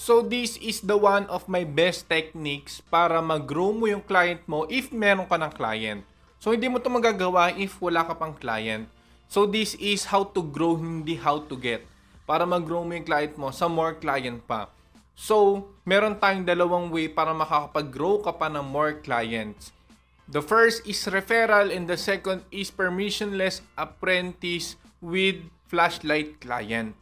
So this is the one of my best techniques para mag-grow mo yung client mo if meron ka ng client. So hindi mo to magagawa if wala ka pang client. So this is how to grow, hindi how to get. Para mag-grow mo yung client mo sa more client pa. So meron tayong dalawang way para makakapag-grow ka pa ng more clients. The first is referral and the second is permissionless apprentice with flashlight client.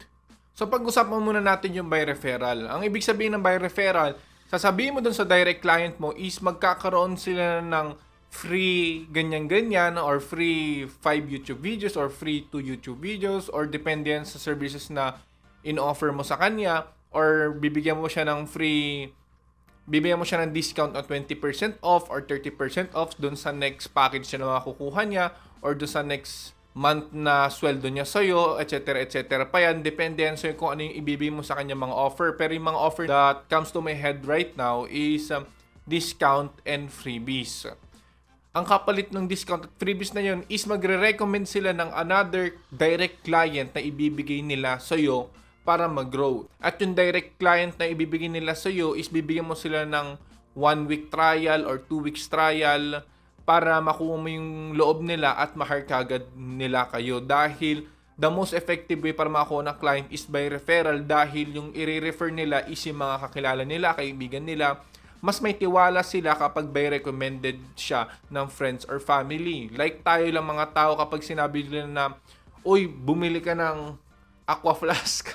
So pag-usapan muna natin yung by referral. Ang ibig sabihin ng by referral, sasabihin mo dun sa direct client mo is magkakaroon sila ng free ganyan-ganyan or free 5 YouTube videos or free 2 YouTube videos or depende yan sa services na in-offer mo sa kanya or bibigyan mo siya ng discount on 20% off or 30% off dun sa next package na makukuha niya or dun sa next month na sweldo niya sa'yo, etc. etc. pa yan. Depende yan sa'yo kung ano yung ibibigay mo sa kanya mga offer. Pero yung mga offer that comes to my head right now is discount and freebies. Ang kapalit ng discount at freebies na yun is magre-recommend sila ng another direct client na ibibigay nila sa'yo para mag-grow. At yung direct client na ibibigay nila sa'yo is bibigyan mo sila ng 1 week trial or 2 weeks trial para makuha mo yung loob nila at ma-hire kagad nila kayo. Dahil the most effective way para makakuha ng client is by referral dahil yung i-refer nila is yung mga kakilala nila, kaibigan nila. Mas may tiwala sila kapag by recommended siya ng friends or family. Like tayo lang mga tao kapag sinabi nila na, uy, bumili ka ng Aqua Flask.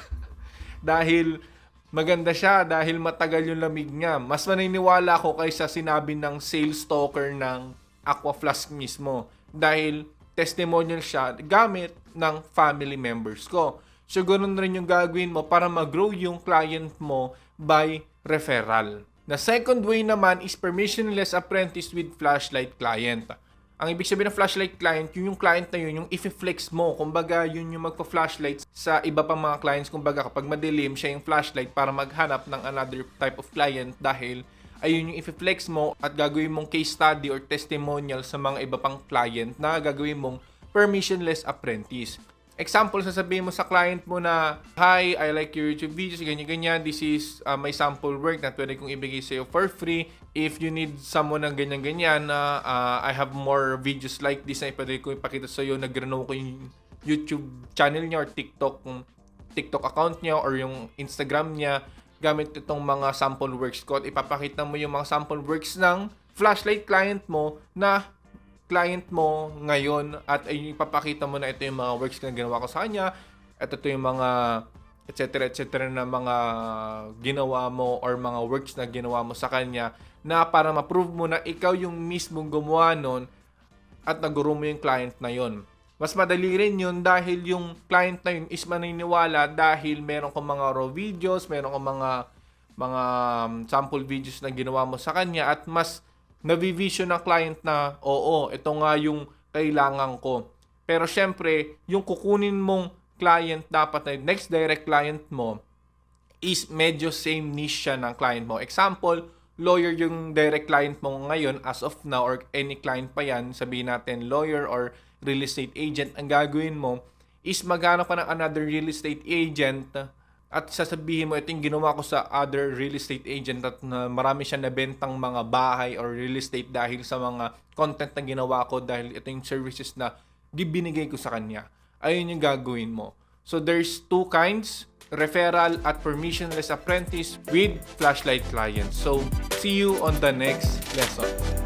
Dahil maganda siya, dahil matagal yung lamig niya. Mas maniniwala ako kaysa sinabi ng sales talker ng Aqua Flask mismo dahil testimonial siya gamit ng family members ko. So, ganoon rin yung gagawin mo para mag-grow yung client mo by referral. The second way naman is permissionless apprentice with flashlight client. Ang ibig sabihin ng flashlight client, yung client na yun, yung i-flex mo. Kumbaga, yun yung magpa-flashlight sa iba pang mga clients. Kumbaga, kapag madilim, siya yung flashlight para maghanap ng another type of client dahil ayun yung i-flex mo at gagawin mong case study or testimonial sa mga iba pang client na gagawin mong permissionless apprentice. Example, sasabihin mo sa client mo na, hi, I like your YouTube videos, ganyan-ganyan. This is my sample work na pwede kong ibigay sa'yo for free. If you need someone ng ganyan-ganyan, I have more videos like this na pwede kong ipakita sa'yo. Nag-renew ko yung YouTube channel niya or TikTok account niya or yung Instagram niya. Gamit itong mga sample works ko at ipapakita mo yung mga sample works ng flashlight client mo na client mo ngayon at ay ipapakita mo na ito yung mga works na ginawa ko sa kanya at ito yung mga etc. na mga ginawa mo or mga works na ginawa mo sa kanya na para ma-prove mo na ikaw yung mismong gumawa nun at nag-grow mo yung client na yon. Mas madali rin yun dahil yung client na yun is maniniwala dahil meron kang mga raw videos, meron kang mga sample videos na ginawa mo sa kanya at mas navivision ng client na, oo, ito nga yung kailangan ko. Pero syempre, yung kukunin mong client dapat na next direct client mo is medyo same niche siya ng client mo. Example, lawyer yung direct client mo ngayon as of now or any client pa yan, sabihin natin lawyer or real estate agent, ang gagawin mo is maghanap ka ng another real estate agent at sasabihin mo, ito yung ginawa ko sa other real estate agent at marami siya nabentang mga bahay or real estate dahil sa mga content na ginawa ko dahil ito yung services na binigay ko sa kanya. Ayun yung gagawin mo. So there's two kinds, referral at permissionless apprentice with flashlight clients. So see you on the next lesson.